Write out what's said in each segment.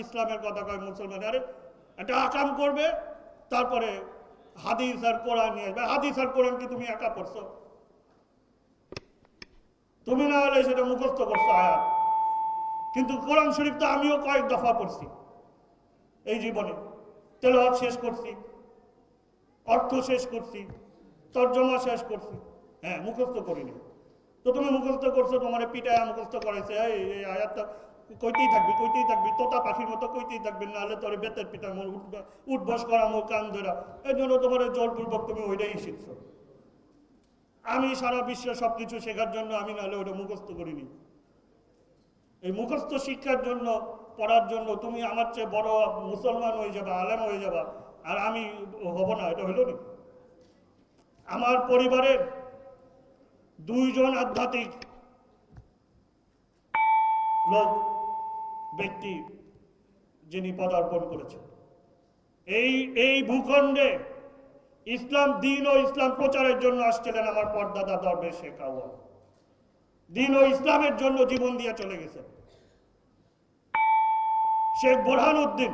ইসলামের কথা কয় মুসলমান, আরে একটা আকাম করবে, তারপরে হাদিস আর কোরআন নিয়ে আসবে। হাদিস আর কোরআন কি তুমি একা পড়ছো? তুমি না হলে সেটা মুখস্থ করছো আয়াত, কিন্তু কোরআন শরীফ তো আমিও কয়েক দফা পড়ছি এই জীবনে, তেলাওয়াত শেষ করছি, অর্থ শেষ করছি, তর্জমা শেষ করছি, হ্যাঁ মুখস্থ করিনি। তো তুমি মুখস্থ করছো, তোমার পিটায় মুখস্থ করাইছে, এই আয়াতটা কইতেই থাকবি কইতেই থাকবি, তোতা পাখির মতো কইতেই থাকবি, নাহলে তোর বেতের পিঠা মোর উঠবস করা মোর কান ধরা, এই জন্য তোমার জোরপূর্বক তুমি ওইটাই শিখছো। আমি সারা বিশ্বে সবকিছু শেখার জন্য আমি নাহলে ওটা মুখস্থ করিনি। এই মুখস্থ শিক্ষার জন্য, পড়ার জন্য তুমি আমার চেয়ে বড় মুসলমান হয়ে যাবা, আলেম হয়ে যাবা, আর আমি হব না, এটা হইল না। আমার পরিবারের 2 জন আধ্যাত্মিক লোক ব্যক্তি যিনি পদার্পণ করেছেন এই ভূখণ্ডে, ইসলাম দিন ও ইসলাম প্রচারের জন্য আসছিলেন আমার পর্দাদা দরবেশ শেখ আউয়াল। দিন ও ইসলামের জন্য জীবন দিয়ে চলে গেছেন। শেখ বোরহানউদ্দিন,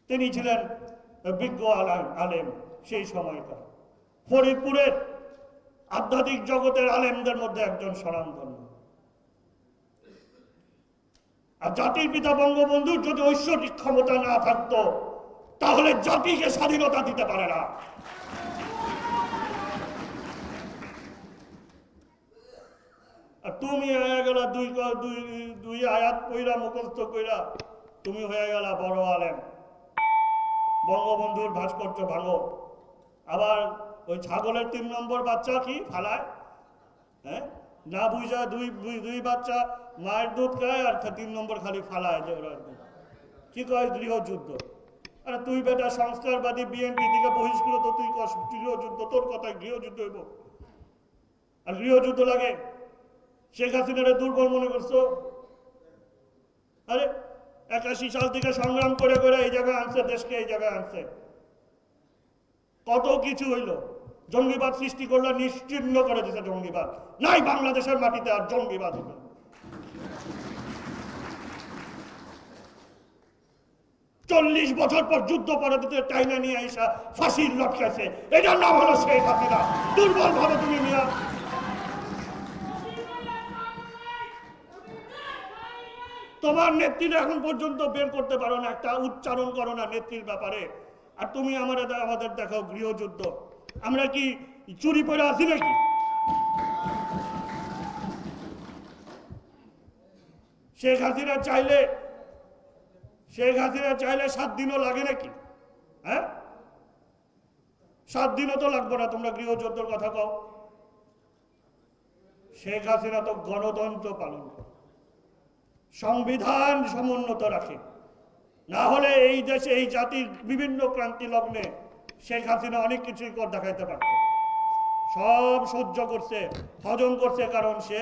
তিনি ছিলেন বিজ্ঞ আলেম সেই সময়কার, ফরিদপুরের আধ্যাত্মিক জগতের আলেমদের মধ্যে একজন স্বনামধন্য। আর জাতির পিতা বঙ্গবন্ধুর যদি ঐশ্বরিক ক্ষমতা না থাকতো, তাহলে জাতিকে স্বাধীনতা দিতে পারে না। আর তুমি হয়ে গেলা দুই আয়াত কইরা মুখস্থ কইরা তুমি হয়ে গেলা বড় আলেম। বঙ্গবন্ধুর ভাস্কর্য ভাঙো, আবার ওই ছাগলের 3 নম্বর বাচ্চা কি ফালায়, হ্যাঁ না বুঝা দুই বাচ্চা মায়ের দুধ খায়, আর 3 নম্বর খালি ফালায়, যে ওরা কি কয় গৃহযুদ্ধ। আরে তুই বেটা সংস্কারবাদী বিএনপি থেকে বহিষ্কৃত, তুই গৃহযুদ্ধ, তোর কথায় গৃহযুদ্ধ হইব? আর গৃহযুদ্ধ লাগে? শেখ হাসিনারে দুর্বল মনে করছো? আরে 81 সাল থেকে সংগ্রাম করে করে এই জায়গায় আনছে, দেশকে এই জায়গায় আনছে, কত কিছু হইল। জঙ্গিবাদ সৃষ্টি করলে নিশ্চিহ্ন করে দিছে জঙ্গিবাদ, নাই বাংলাদেশের মাটিতে আর জঙ্গিবাদ হবে। 40 বছর পর যুদ্ধপরাধীদের টাইনা নিয়ে আইসা ফাঁসির লটকাইছে, এটার নাম হলো শেখ হাসিনা। দুর্বল ভাবে তুমি মিয়া, তোমার নেত্রীরা এখন পর্যন্ত বের করতে পারো না, একটা উচ্চারণ করো না নেত্রীর ব্যাপারে। আর তুমি আমাদের দেখাও গৃহযুদ্ধ। আমরা কি চুরি পরে আছি নাকি? শেখ হাসিনা চাইলে 7 দিনও লাগে নাকি? হ্যাঁ 7 দিনও তো লাগবে না, তোমরা গৃহযুদ্ধের কথা কও। শেখ হাসিনা তো গণতন্ত্র পালন করে, সংবিধান সমুন্নত রাখে, না হলে এই দেশে এই জাতির বিভিন্ন ক্রান্তি লগ্নে শেখ হাসিনা অনেক কিছুই কর দেখাইতে পারত। সব সহ্য করছে, হজম করছে, কারণ সে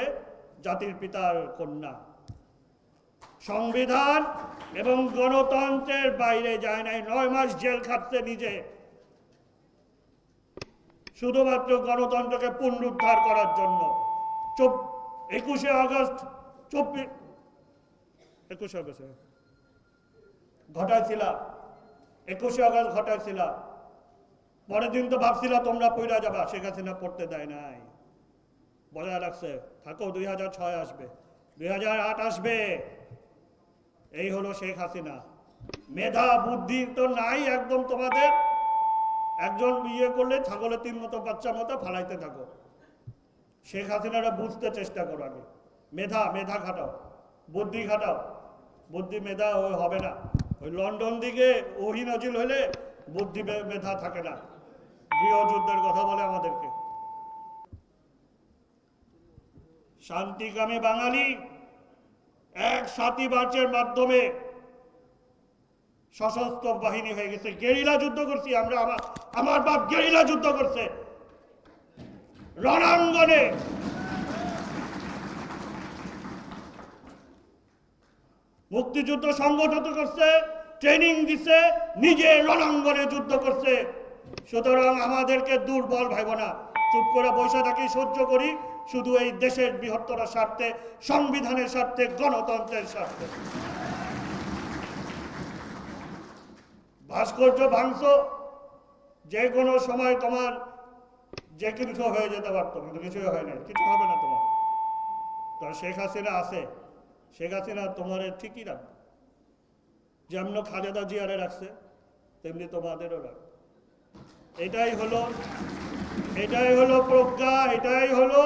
জাতির পিতার কন্যা। সংবিধান এবং গণতন্ত্রের বাইরে যায় নাই, 9 মাস জেল খাটছে নিজে, শুধুমাত্র গণতন্ত্রকে পুনরুদ্ধার করার জন্য। 21শে আগস্ট ঘটাইছিল। পরের দিন তো ভাবছিল তোমরা পইরা যাবা, শেখ হাসিনা পড়তে দেয় নাই, বজায় রাখছে। থাকো, 2006 আসবে, 2008 আসবে। এই হলো শেখ হাসিনা। মেধা বুদ্ধি তো নাই একদম তোমাদের। একজন বিয়ে করলে ছাগলের 3 মতো বাচ্চা মতো ফালাইতে থাকো। শেখ হাসিনারা বুঝতে চেষ্টা করো, আগে মেধা খাটাও, বুদ্ধি খাটাও। বুদ্ধি মেধা হবে না, ওই লন্ডন দিকে ওহি নজিল হইলে বুদ্ধি মেধা থাকে না। গৃহযুদ্ধের কথা বলে আমাদেরকে। শান্তিকামী বাঙালি 7ই মার্চের মাধ্যমে সশস্ত্র বাহিনী হয়ে গেছে, গেরিলা যুদ্ধ করছি আমরা। আমার বাপ গেরিলা যুদ্ধ করছে রণাঙ্গনে। মুক্তিযুদ্ধ সংগঠিত করছে, ট্রেনিং দিছে, নিজে রণাঙ্গনে যুদ্ধ করছে। সুতরাং আমাদেরকে দুর্বল ভাইব না, চুপ করে বসে থাকি, সহ্য করি, শুধু এই দেশের বৃহত্তর স্বার্থে, সংবিধানের স্বার্থে, গণতন্ত্রের স্বার্থে। ভাস্কর্য ভাঙছ, যে কোনো সময় তোমার যে কিছু হয়ে যেতে পারতো, কিন্তু কিছুই হয় না, কিছু হবে না তোমার। তো শেখ হাসিনা আছে, শেখ হাসিনা তোমার ঠিকই রাখবে, যেমন খালেদা জিয়ারে রাখছে তেমনি তোমাদেরও রাখবে। এটাই হলো প্রজ্ঞা, এটাই হলো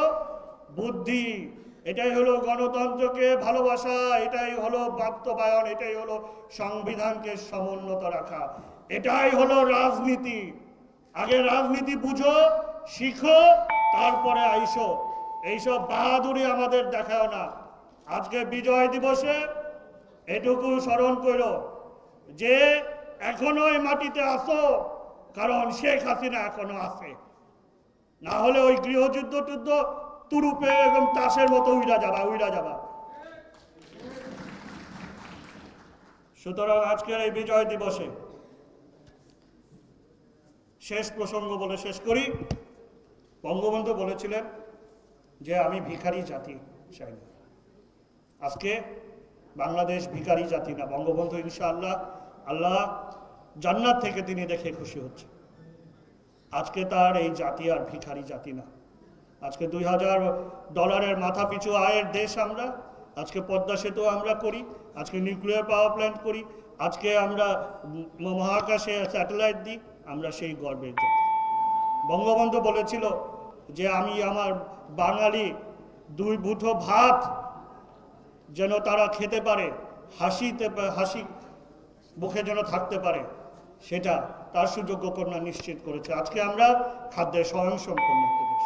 বুদ্ধি, এটাই হলো গণতন্ত্রকে ভালোবাসা, এটাই হলো বাস্তবায়ন, এটাই হলো সংবিধানকে সমুন্নত রাখা, এটাই হলো রাজনীতি। আগে রাজনীতি বুঝো, শিখো, তারপরে আইসো। এইসব বাহাদুরি আমাদের দেখাও না। আজকে বিজয় দিবসে এটুকু স্মরণ করো যে এখনো এই মাটিতে আসো, কারণ শেখ হাসিনা এখনো আছে। না হলে ওই গৃহযুদ্ধ টুদ্ধ তুরুপে এবং তাসের মতো উইরা যাবা। সুতরাং আজকের এই বিজয় দিবসে শেষ প্রসঙ্গ বলে শেষ করি। বঙ্গবন্ধু বলেছিলেন যে আমি ভিখারি জাতি চাই না। আজকে বাংলাদেশ ভিখারি জাতি না। বঙ্গবন্ধু ইনশাআল্লাহ আল্লাহ জান্নাত থেকে তিনি দেখে খুশি হচ্ছে। আজকে তার এই জাতি আর ভিখারি জাতি না। আজকে $2000 মাথা পিছু আয়ের দেশ আমরা। আজকে পদ্মা সেতু আমরা করি, আজকে নিউক্লিয়ার পাওয়ার প্ল্যান্ট করি, আজকে আমরা মহাকাশে স্যাটেলাইট দিই, আমরা সেই গর্বের জাতি। বঙ্গবন্ধু বলেছিল যে আমি আমার বাঙালি 2 মুঠো ভাত যেন তারা খেতে পারে, হাসি মুখে যেন থাকতে পারে, সেটা তার সুযোগ্য কন্যা নিশ্চিত করেছে। আজকে আমরা খাদ্যে স্বয়ংসম্পন্ন একটা দেশ।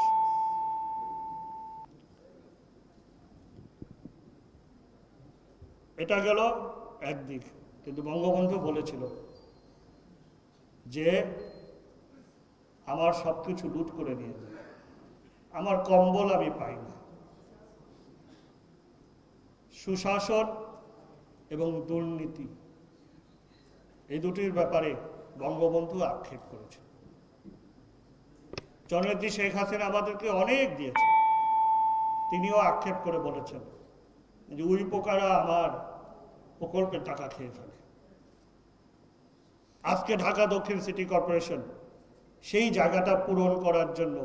এটা গেল একদিক। কিন্তু বঙ্গবন্ধু বলেছিল যে আমার সবকিছু লুট করে নিয়ে যায়, আমার কম্বল আমি পাই না। সুশাসন এবং দুর্নীতি, এই দুটির ব্যাপারে বঙ্গবন্ধু আক্ষেপ করেছে। জননেত্রী শেখ হাসিনা আমাদেরকে অনেক দিয়েছে, তিনিও আক্ষেপ করে বলেছেন যে উই পোকারা আমার প্রকল্পের টাকা খেয়ে ফেলে। আজকে ঢাকা দক্ষিণ সিটি কর্পোরেশন সেই জায়গাটা পূরণ করার জন্য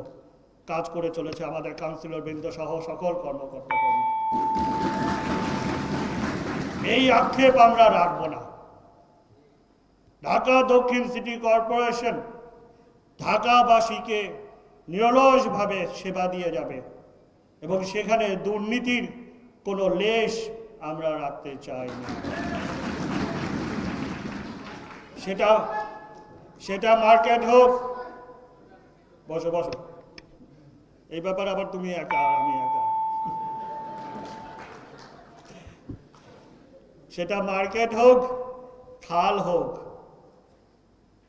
কাজ করে চলেছে আমাদের কাউন্সিলর বৃন্দ সহ সকল কর্মকর্তা কর্মী। এই আক্ষেপ আমরা রাখবো না। ঢাকা দক্ষিণ সিটি কর্পোরেশন ঢাকাবাসীকে নিরলসভাবে সেবা দিয়ে যাবে এবং সেখানে দুর্নীতির কোনো লেশ আমরা রাখতে চাই না। সেটা মার্কেট হোক, বসো এই ব্যাপারে আবার তুমি একা আমি একা, সেটা মার্কেট হোক, খাল হোক,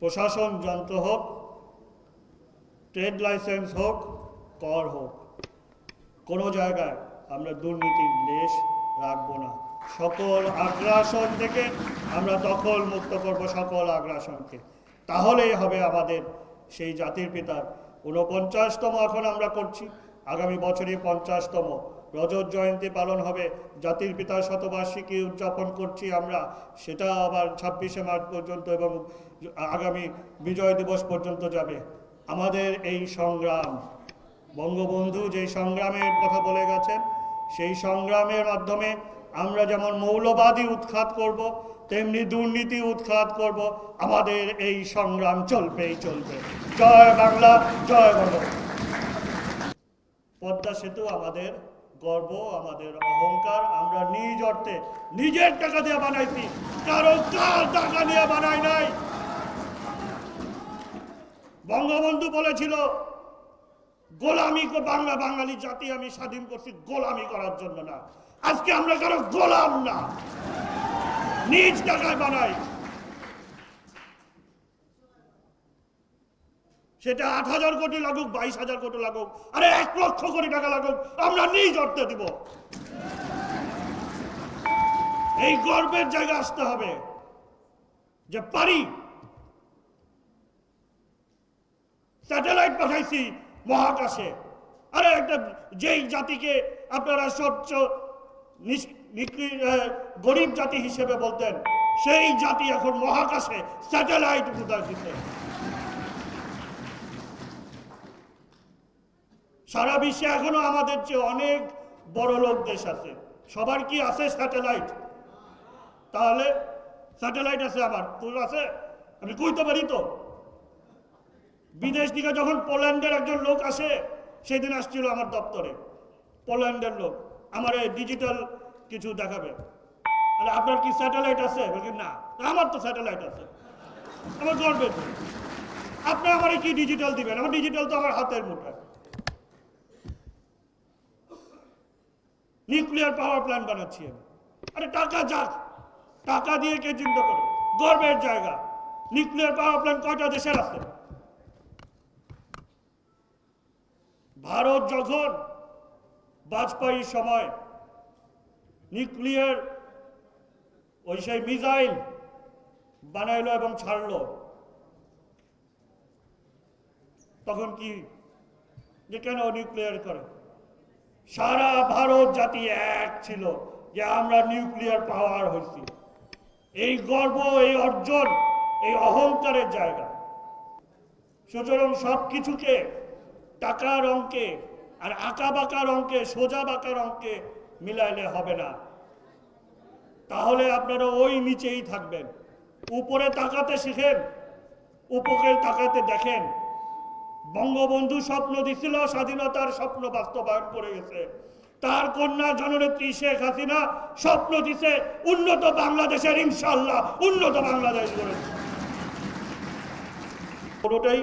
প্রশাসন যন্ত্র হোক, ট্রেড লাইসেন্স হোক, কর হোক, কোনো জায়গায় আমরা দুর্নীতির লেশ রাখবো না। সকল আগ্রাসন থেকে আমরা দখল মুক্ত করব, সকল আগ্রাসনকে। তাহলেই হবে আমাদের সেই জাতির পিতার 49তম এখন আমরা করছি, আগামী বছরই 50তম রজত জয়ন্তী পালন হবে, জাতির পিতার শতবার্ষিকী উদযাপন করছি আমরা, সেটা আবার 26শে মার্চ পর্যন্ত এবং আগামী বিজয় দিবস পর্যন্ত যাবে। আমাদের এই সংগ্রাম, বঙ্গবন্ধু যেই সংগ্রামের কথা বলে গেছেন, সেই সংগ্রামের মাধ্যমে আমরা যেমন মৌলবাদী উৎখাত করব, তেমনি দুর্নীতি উৎখাত করব। আমাদের এই সংগ্রাম চলবেই চলবে। জয় বাংলা, জয় বঙ্গবন্ধু। পদ্মা সেতু আমাদের গর্ব, আমাদের অহংকার। আমরা নিজ অর্থে নিজের টাকা দিয়ে বানাইছি, কারো কার টাকা দিয়ে বানাই নাই। বঙ্গবন্ধু বলেছিল গোলামি বাঙালি জাতি আমি স্বাধীন করছি গোলামি করার জন্য না। আজকে আমরা কারো গোলাম না, নিজ টাকায় বানাই। সেটা 8,000 কোটি লাগুক, 22,000 কোটি লাগুক, আরে 1 লক্ষ কোটি টাকা লাগুক, আমরা নিজ অর্থে দিব। এই গর্বের জায়গা আসতে হবে যে পারি। স্যাটেলাইট পাঠাইছি মহাকাশে, আরে একটা যেই জাতিকে আপনারা সবচ গরিব জাতি হিসেবে বলতেন, সেই জাতি এখন মহাকাশে স্যাটেলাইট উঠার দিতে। সারা বিশ্বে এখনো আমাদের চেয়ে অনেক বড় লোক দেশ আছে, সবার কি আছে স্যাটেলাইট? তাহলে স্যাটেলাইট আছে, আমার তোর আছে, আমি কইতে পারি তো। বিদেশ থেকে যখন পোল্যান্ডের একজন লোক আসে, সেদিন আসছিল আমার দপ্তরে, পোল্যান্ডের লোক, আমার ডিজিটাল কিছু দেখাবে, আপনার কি স্যাটেলাইট আছে? বলছি না, আমার তো স্যাটেলাইট আছে, আমার গর্বের। আপনি আমার কি ডিজিটাল দিবেন? আমার ডিজিটাল তো আমার হাতের মুঠায়। নিউক্লিয়ার পাওয়ার প্ল্যান্ট বানাচ্ছি আমি। আরে টাকা যাক, টাকা দিয়ে কে চিন্তা করে? গর্বের জায়গা। নিউক্লিয়ার পাওয়ার প্ল্যান্ট কয়টা দেশের আছে? ভারত যখন বাজপেয়ীর সময় নিউক্লিয়ার ওই সেই মিসাইল বানাইলো এবং ছাড়লো, তখন কি যে কেন নিউক্লিয়ার করে? সারা ভারত জাতি এক ছিল যে আমরা নিউক্লিয়ার পাওয়ার হয়েছি। এই গর্ব, এই অর্জন, এই অহংকারের জায়গা। সুতরাং সব কিছুকে টাকার অঙ্কে আর আঁকা বাঁকার অঙ্কে, সোজা বাঁকার অঙ্কে মিলাইলে হবে না। তাহলে আপনারা ওই নিচেই থাকবেন। উপরে তাকাতে শিখেন, উপরে তাকাতে দেখেন। বঙ্গবন্ধু স্বপ্ন দিছিল, স্বাধীনতার স্বপ্ন বাস্তবায়ন করে গেছে। তার কন্যা জননেত্রী শেখ হাসিনা স্বপ্ন দিছে উন্নত বাংলাদেশের, ইনশাআল্লাহ উন্নত বাংলাদেশ গড়েছে। পুরোটাই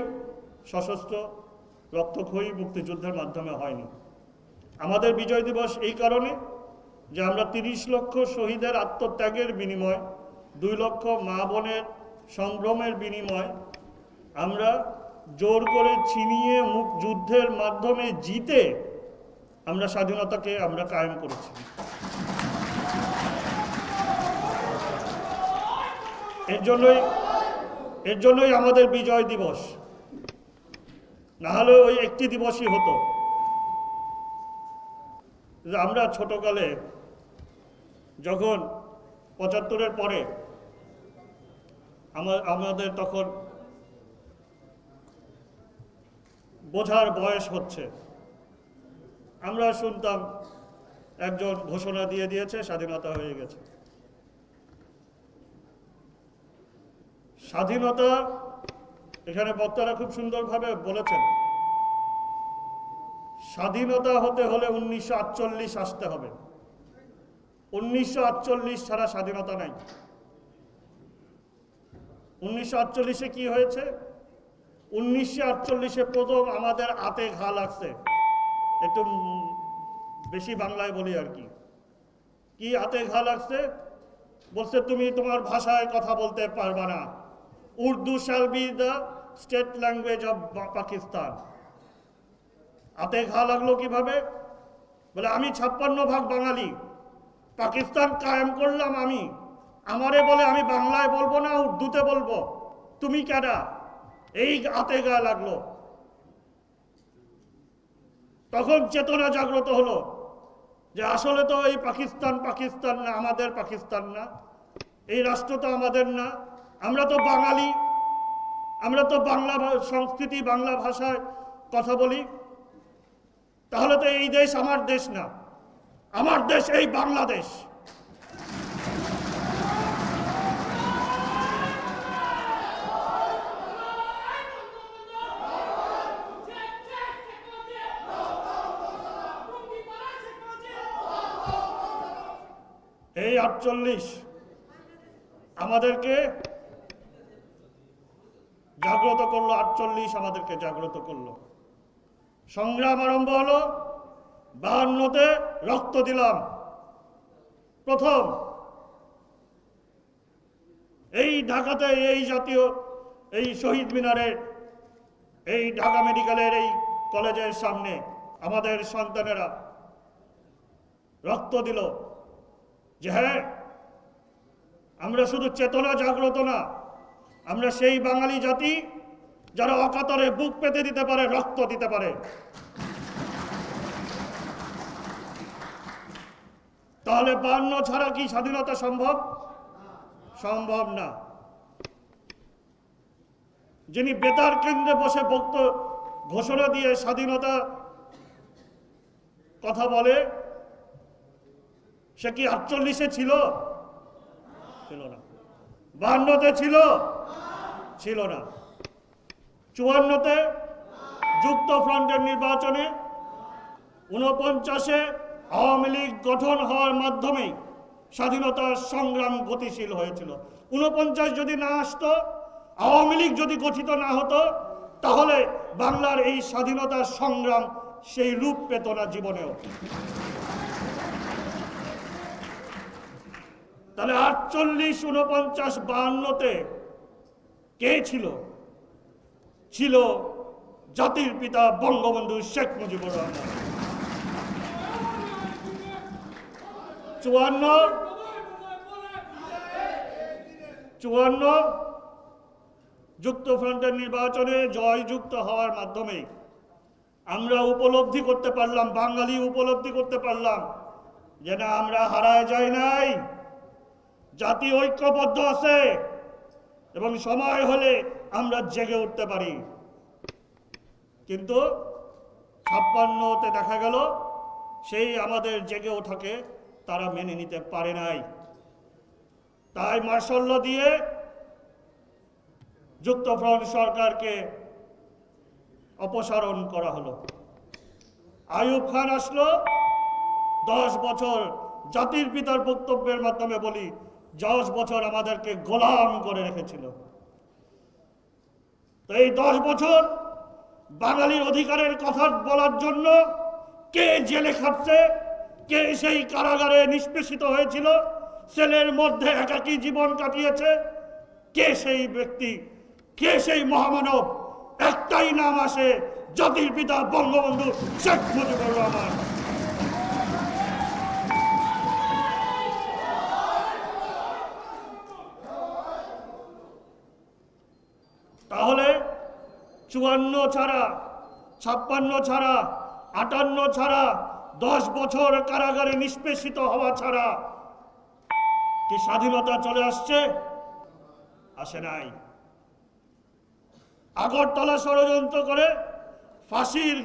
সশস্ত্র রক্তক্ষয়ী মুক্তিযুদ্ধের মাধ্যমে হয়নি। আমাদের বিজয় দিবস এই কারণে যে আমরা 30 লক্ষ শহীদের আত্মত্যাগের বিনিময়, 2 লক্ষ মা বোনের সংগ্রামের বিনিময় আমরা জোর করে ছিনিয়ে যুদ্ধের মাধ্যমে জিতে আমরা স্বাধীনতাকে আমরা কায়েম করেছি। এর জন্যই আমাদের বিজয় দিবস। না হলে ওই একটি দিবসই হতো। আমরা ছোটকালে যখন 75-এর পরে আমাদের তখন বোঝার বয়স হচ্ছে, আমরা শুনতাম একজন ঘোষণা দিয়ে দিয়েছে, স্বাধীনতা হয়ে গেছে। স্বাধীনতা, এখানে বক্তারা খুব সুন্দরভাবে বলেছেন, স্বাধীনতা হতে হলে 1948 আসতে হবে। 1948 ছাড়া স্বাধীনতা নাই। 1948-এ কি হয়েছে? 1948-এ প্রথম আমাদের হাতে ঘা লাগছে। একটু বেশি বাংলায় বলি আর কি। কি হাতে ঘা লাগছে? বলছে তুমি তোমার ভাষায় কথা বলতে পারবা না, Urdu shall be the state language of Pakistan. হাতে ঘা লাগলো কিভাবে? বলে আমি 56% বাঙালি, পাকিস্তান কায়েম করলাম আমি, আমারে বলে আমি বাংলায় বলবো না, উর্দুতে বলবো, তুমি কেডা? এই হাতে গা লাগলো। তখন চেতনা জাগ্রত হলো যে আসলে তো এই পাকিস্তান পাকিস্তান না, আমাদের পাকিস্তান না, এই রাষ্ট্র তো আমাদের না, আমরা তো বাঙালি, আমরা তো বাংলা সংস্কৃতি, বাংলা ভাষায় কথা বলি, তাহলে তো এই দেশ আমার দেশ না, আমার দেশ এই বাংলাদেশ। এই 48 আমাদেরকে জাগ্রত করলো, 48 আমাদেরকে জাগ্রত করলো। সংগ্রাম আরম্ভ হলো। 52-তে রক্ত দিলাম প্রথম। এই ঢাকাতে, এই জাতীয়, এই শহীদ মিনারের, এই ঢাকা মেডিকেলের এই কলেজের সামনে আমাদের সন্তানেরা রক্ত দিল যে হ্যাঁ, আমরা শুধু চেতনা জাগ্রত না, আমরা সেই বাঙালি জাতি যারা অকাতরে বুক পেতে দিতে পারে, রক্ত দিতে পারে। তাহলে 52 ছাড়া কি স্বাধীনতা সম্ভব? সম্ভব না। যিনি বেতার কেন্দ্রে বসে ঘোষণা দিয়ে স্বাধীনতা কথা বলে, সে কি 48-এ ছিল? ছিল না। 52-তে ছিল? ছিল না। 54-তে যুক্ত ফ্রন্টের নির্বাচনে, 49-এ আওয়ামী লীগ গঠন হওয়ার মাধ্যমে স্বাধীনতার সংগ্রাম গতিশীল হয়েছিল। 49 যদি না আসতো, আওয়ামী লীগ যদি গঠিত না হতো, তাহলে বাংলার এই স্বাধীনতার সংগ্রাম সেই রূপ পেত না জীবনেও। তাহলে 48, 49, 52-তে কে ছিল? ছিল জাতির পিতা বঙ্গবন্ধু শেখ মুজিবুর রহমান। 54 যুক্ত ফ্রন্টের নির্বাচনে জয়যুক্ত হওয়ার মাধ্যমে আমরা উপলব্ধি করতে পারলাম, বাঙালি উপলব্ধি করতে পারলাম যে না, আমরা হারায় যাই নাই, জাতি ঐক্যবদ্ধ আছে এবং সময় হলে আমরা জেগে উঠতে পারি। কিন্তু 56-তে দেখা গেল সেই আমাদের জেগে ওঠাকে তারা মেনে নিতে পারে নাই। তাই মার্শাল ল দিয়ে যুক্তফ্রন্ট সরকারকে অপসারণ করা হলো। আইয়ুব খান আসলো, 10 বছর, জাতির পিতার বক্তব্যের মাধ্যমে বলি, 10 বছর আমাদেরকে গোলাম করে রেখেছিল। তো এই 10 বছর বাঙালির অধিকারের কথা বলার জন্য কে জেলে খাটছে, কে সেই কারাগারে নিষ্পেষিত হয়েছিল, সেলের মধ্যে একাকী জীবন কাটিয়েছে, কে সেই ব্যক্তি, কে সেই মহামানব? একটাই নাম আসে, জাতির পিতা বঙ্গবন্ধু শেখ মুজিবুর রহমান। তাহলে 54 ছাড়া, 56 ছাড়া, 58 ছাড়া, 10 বছর কারাগারে নিষ্পেষিত হওয়া ছাড়া কি স্বাধীনতা চলে আসছে? আসে নাই। আগরতলা ষড়যন্ত্র করে ফাঁসির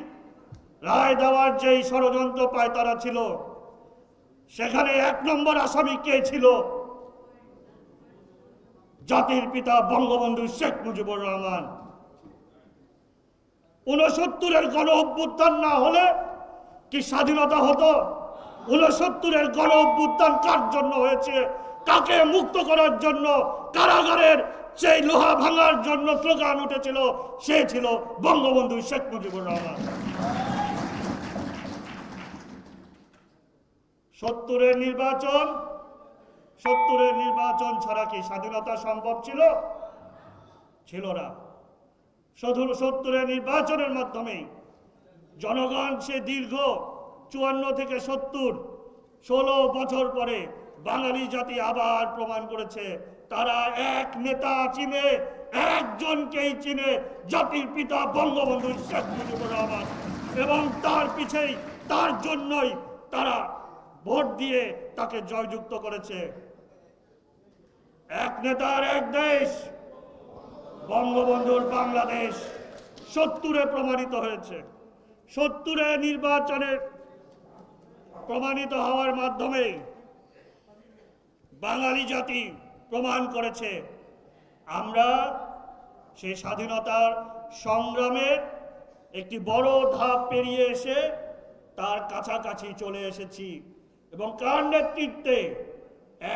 রায় দেওয়ার যেই ষড়যন্ত্র পায় তারা ছিল, সেখানে 1 নম্বর আসামি কে ছিল? জাতির পিতা বঙ্গবন্ধু শেখ মুজিবুর রহমান। 69-এর গণ অভ্যুত্থান না হলে কি স্বাধীনতা হতো? 69-এর গণ অভ্যুত্থান কার জন্য হয়েছে? কাকে মুক্ত করার জন্য? কারাগারের সেই লোহা ভাঙার জন্য স্লোগান উঠেছিল, সে ছিল বঙ্গবন্ধু শেখ মুজিবুর রহমান। 70-এর নির্বাচন ছাড়া কি স্বাধীনতা সম্ভব ছিল? ছিল না। শুধু 70-এর নির্বাচনের মাধ্যমে জনগণ সে দীর্ঘ 54 থেকে 70, 16 বছর পরে বাঙালি জাতি আবার প্রমাণ করেছে তারা এক নেতা চিনে, একজনকেই চিনে, জাতির পিতা বঙ্গবন্ধু শেখ মুজিবুর রহমান। এবং তার পিছেই, তার জন্যই তারা ভোট দিয়ে তাকে জয়যুক্ত করেছে। এক নেতার এক দেশ, বঙ্গবন্ধুর বাংলাদেশ 70-এ প্রমাণিত হয়েছে। 70-এ নির্বাচনে প্রমাণিত হওয়ার মাধ্যমে বাঙালি জাতি প্রমাণ করেছে আমরা সেই স্বাধীনতার সংগ্রামের একটি বড় ধাপ পেরিয়ে এসে তার কাছাকাছি চলে এসেছি। এবং কার নেতৃত্বে?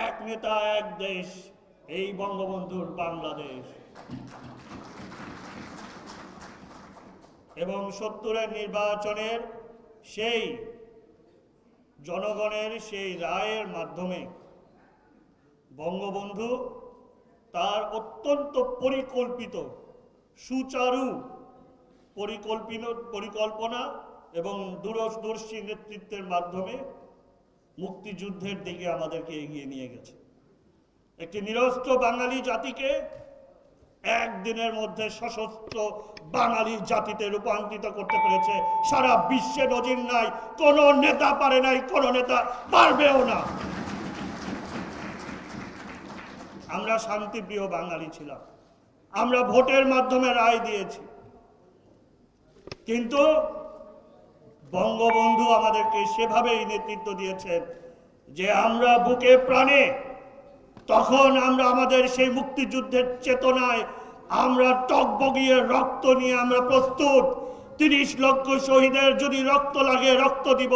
এক নেতা এক দেশ, এই বঙ্গবন্ধুর বাংলাদেশ। এবং 70-এর নির্বাচনের সেই জনগণের সেই রায়ের মাধ্যমে বঙ্গবন্ধু তার অত্যন্ত পরিকল্পিত, সুচারু পরিকল্পনা এবং দূরদর্শী নেতৃত্বের মাধ্যমে মুক্তিযুদ্ধের দিকে আমাদেরকে এগিয়ে নিয়ে গেছে। একটি নিরস্ত্র বাঙালি জাতিকে একদিনের মধ্যে সশস্ত্র বাঙালি জাতিতে রূপান্তরিত করতে পেরেছে। সারা বিশ্বে নজির নাই, কোন নেতা পারে নাই, কোন নেতা পারবেও না। আমরা শান্তিপ্রিয় বাঙালি ছিলাম, আমরা ভোটের মাধ্যমে রায় দিয়েছি, কিন্তু বঙ্গবন্ধু আমাদেরকে সেভাবেই নেতৃত্ব দিয়েছেন যে আমরা বুকে প্রাণে, তখন আমরা আমাদের সেই মুক্তিযুদ্ধের চেতনায় আমরা টগবগিয়ে রক্ত নিয়ে আমরা প্রস্তুত। ৩০ লক্ষ শহীদের যদি রক্ত লাগে রক্ত দিব,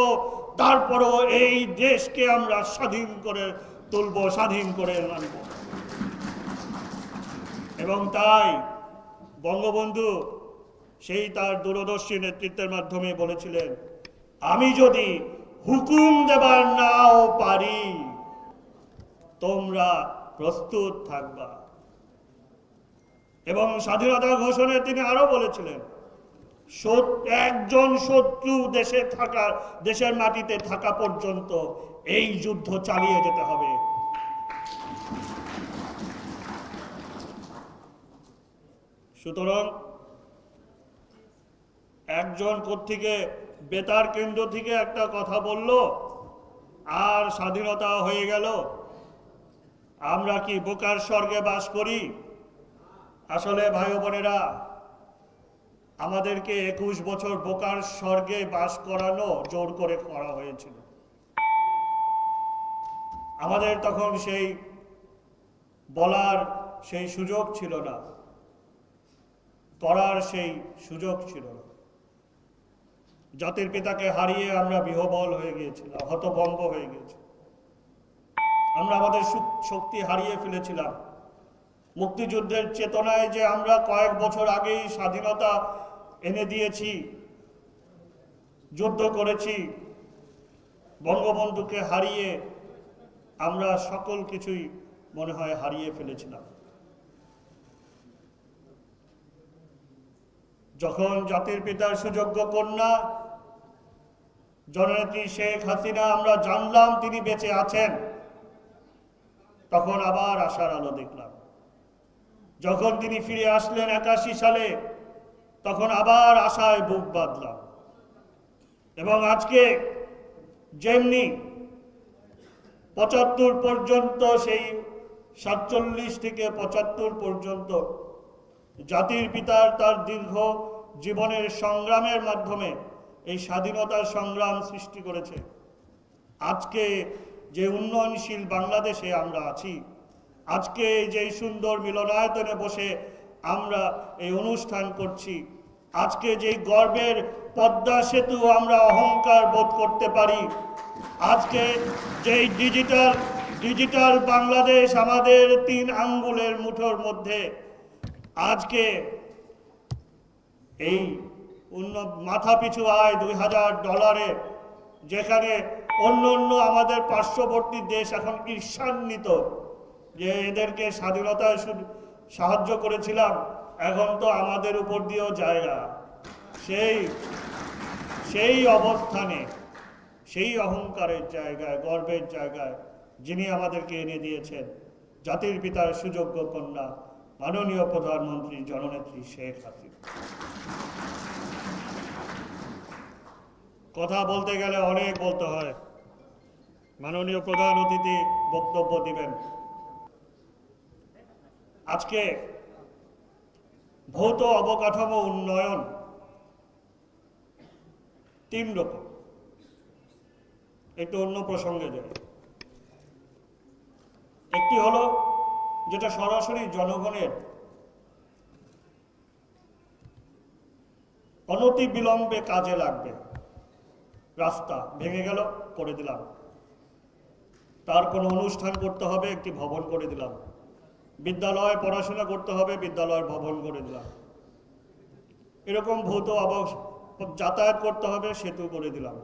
তারপরও এই দেশকে আমরা স্বাধীন করে তুলব, স্বাধীন করে আনব। এবং তাই বঙ্গবন্ধু সেই তার দূরদর্শী নেতৃত্বের মাধ্যমে বলেছিলেন, আমি যদি হুকুম দেবার নাও পারি, তোমরা প্রস্তুত থাকবা। এবং স্বাধীনতা ঘোষণায় তিনি আরো বলেছিলেন, একজন শত্রু দেশের মাটিতে থাকা পর্যন্ত এই যুদ্ধ চালিয়ে যেতে হবে। সুতরাং একজন কোত্থেকে বেতার কেন্দ্র থেকে একটা কথা বলল আর স্বাধীনতা হয়ে গেল। আমরা কি বোকার স্বর্গে বাস করি? আসলে ভাই বোনেরা, আমাদেরকে 21 বছর বোকার স্বর্গে বাস করানো জোর করে করা হয়েছিল। আমাদের তখন সেই বলার সেই সুযোগ ছিল না, করার সেই সুযোগ ছিল না। জাতির পিতাকে হারিয়ে আমরা বিহ্বল হয়ে গিয়েছিলাম, হতভম্ব হয়ে গিয়েছি। আমরা আমাদের শক্তি হারিয়ে ফেলেছিলাম। মুক্তিযুদ্ধের চেতনায় যে আমরা কয়েক বছর আগেই স্বাধীনতা এনে দিয়েছি, যুদ্ধ করেছি, বঙ্গবন্ধুকে হারিয়ে আমরা সকল কিছুই মনে হয় হারিয়ে ফেলেছিলাম। যখন জাতির পিতার সুযোগ্য কন্যা জননেত্রী শেখ হাসিনা আমরা জানলাম তিনি বেঁচে আছেন, তখন আবার আশার আলো দেখলাম। যখন তিনি ফিরে আসলেন 81 সালে, তখন আবার আশায় বুক বাঁধলাম। এবং আজকে যেমনি 75 পর্যন্ত, সেই 47 থেকে 75 পর্যন্ত জাতির পিতার তার দীর্ঘ জীবনের সংগ্রামের মাধ্যমে এই স্বাধীনতার সংগ্রাম সৃষ্টি করেছে। আজকে যে উন্নয়নশীল বাংলাদেশে আমরা আছি, আজকে যে সুন্দর মিলনায়তনে বসে আমরা এই অনুষ্ঠান করছি, আজকে যে গর্বের পদ্মা সেতু আমরা অহংকার বোধ করতে পারি, আজকে যেই ডিজিটাল বাংলাদেশ আমাদের 3 আঙ্গুলের মুঠোর মধ্যে, আজকে এই মাথাপিছু আয় $2000, যেখানে অন্য আমাদের পার্শ্ববর্তী দেশ এখন ঈর্ষান্বিত যে এদেরকে স্বাধীনতায় সাহায্য করেছিলাম, এখন তো আমাদের উপর দিয়েও জায়গা। সেই অবস্থানে, সেই অহংকারের জায়গায়, গর্বের জায়গায় যিনি আমাদেরকে এনে দিয়েছেন, জাতির পিতার সুযোগ্য কন্যা মাননীয় প্রধানমন্ত্রী জননেত্রী শেখ হাসিনা। কথা বলতে গেলে অনেক বলতে হয়। মাননীয় প্রধান অতিথি বক্তব্য দিবেন। আজকে ভৌত অবকাঠামো উন্নয়ন 3 রকম। একটু অন্য প্রসঙ্গে যাই। একটি হলো যেটা সরাসরি জনগণের অনতি বিলম্বে কাজে লাগবে। রাস্তা ভেঙে গেল, করে দিলাম। তার কোনো অনুষ্ঠান করতে হবে, একটি ভবন করে দিলাম। বিদ্যালয়ে পড়াশোনা করতে হবে, বিদ্যালয়ের ভবন করে দিলাম। এরকম ভৌত যাতায়াত করতে হবে, সেতু করে দিলাম।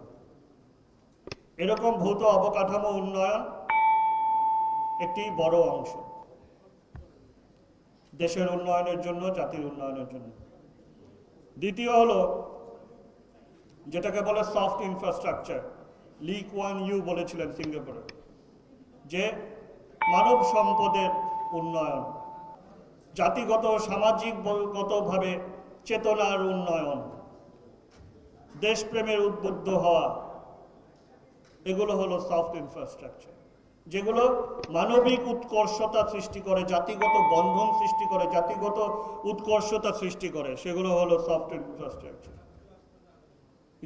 এরকম ভৌত অবকাঠামো উন্নয়ন একটি বড় অংশ দেশের উন্নয়নের জন্য, জাতির উন্নয়নের জন্য। দ্বিতীয় হলো যেটাকে বলে সফট ইনফ্রাস্ট্রাকচার। লি কুয়ান ইউ বলেছিলেন সিঙ্গাপুরে যে মানব সম্পদের উন্নয়ন। জাতিগত সামাজিকগতভাবে চেতনার উন্নয়ন, দেশপ্রেমের উদ্বুদ্ধ হওয়া, এগুলো হলো সফট ইনফ্রাস্ট্রাকচার, যেগুলো মানবিক উৎকর্ষতা সৃষ্টি করে, জাতিগত বন্ধন সৃষ্টি করে, জাতিগত উৎকর্ষতা সৃষ্টি করে, সেগুলো হলো সফট ইনফ্রাস্ট্রাকচার।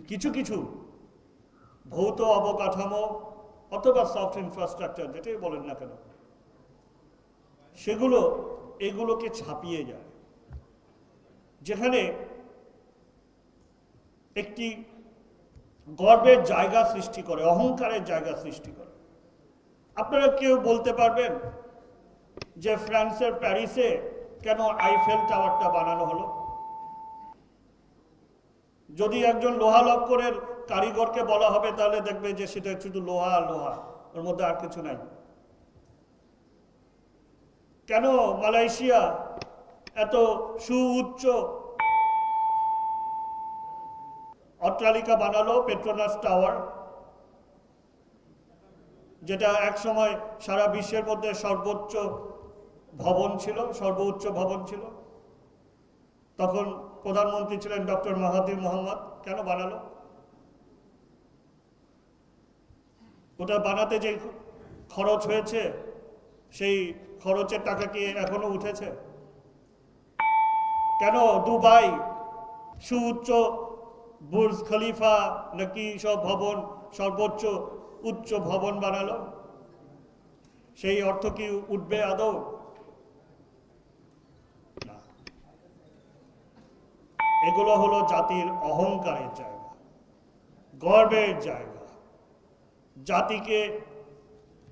কিছু কিছু ভৌত অবকাঠামো অথবা সফট ইনফ্রাস্ট্রাকচার, যেটাই বলেন না কেন, সেগুলো এগুলোকে ছাপিয়ে যায়, যেখানে একটি গর্বের জায়গা সৃষ্টি করে, অহংকারের জায়গা সৃষ্টি করে। আপনারা কেউ বলতে পারবেন যে ফ্রান্সের প্যারিসে কেন আইফেল টাওয়ারটা বানানো হলো? যদি একজন লোহা লক্করের কারিগরকে বলা হবে, তাহলে দেখবে যে সেটা শুধু লোহা আর লোহা, ওর মধ্যে আর কিছু নাই। কেন মালয়েশিয়া এত সুউচ্চ অট্টালিকা বানালো, পেট্রোনাস টাওয়ার, যেটা এক সময় সারা বিশ্বের মধ্যে সর্বোচ্চ ভবন ছিল, সর্বোচ্চ ভবন ছিল? তখন প্রধানমন্ত্রী ছিলেন ডক্টর মাহাথির মোহাম্মদ। কেন বানালো? ওটা বানাতে যে খরচ হয়েছে, সেই খরচের টাকা কি এখনো উঠেছে? কেন দুবাই সুউচ্চ বুর্জ খলিফা নাকি সব ভবন, সর্বোচ্চ উচ্চ ভবন বানালো? সেই অর্থ কি উঠবে আদৌ? না। এগুলো হলো জাতির অহংকারের জায়গা, গর্বের জায়গা, জাতিকে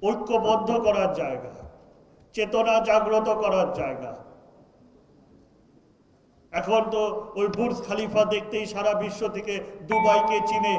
ঐক্যবদ্ধ করার জায়গা, চেতনা জাগ্রত করার জায়গা। এখন তো ওই বুর্জ খলিফা দেখতেই সারা বিশ্ব থেকে দুবাইকে চিনে